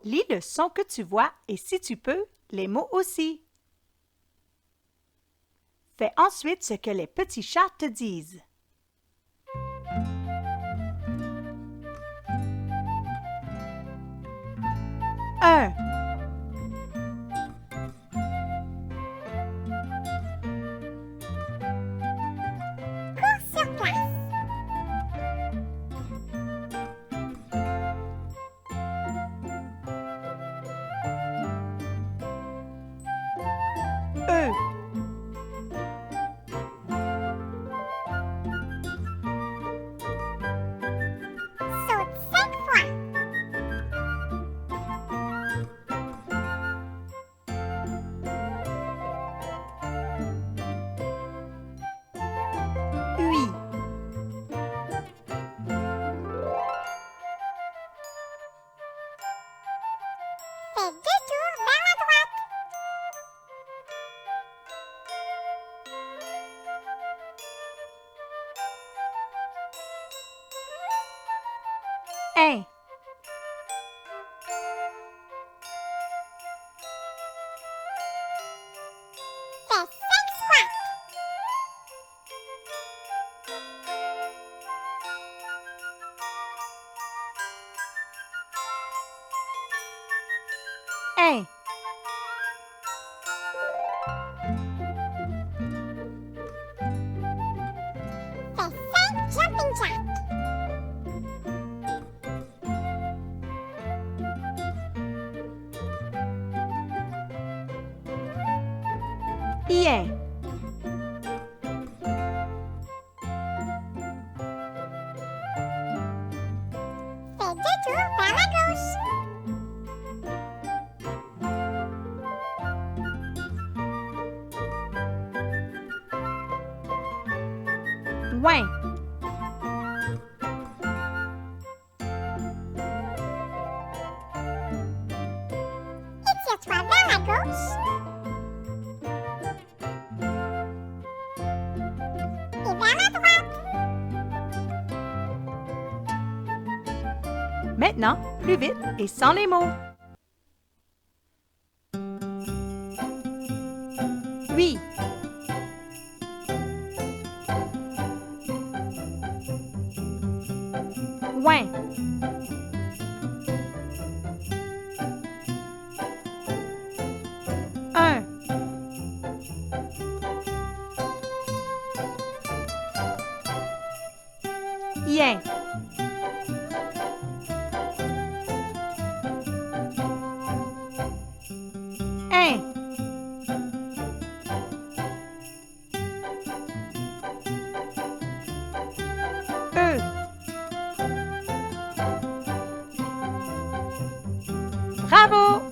Lis le son que tu vois et si tu peux, les mots aussi. Fais ensuite ce que les petits chats te disent. Un. Cours sur place. E. Saute 5 fois. Ui. Fais 2 tours vers la droite. Un. Fais 5 squats. Un. Fais 5 jumping jacks. Ien. Fais 2 tours vers la gauche. Ouin. Étire-toi vers la gauche. Et vers la droite. Maintenant, plus vite et sans les mots. Oui. Ouin. Un. Ien. Un. E. Bravo!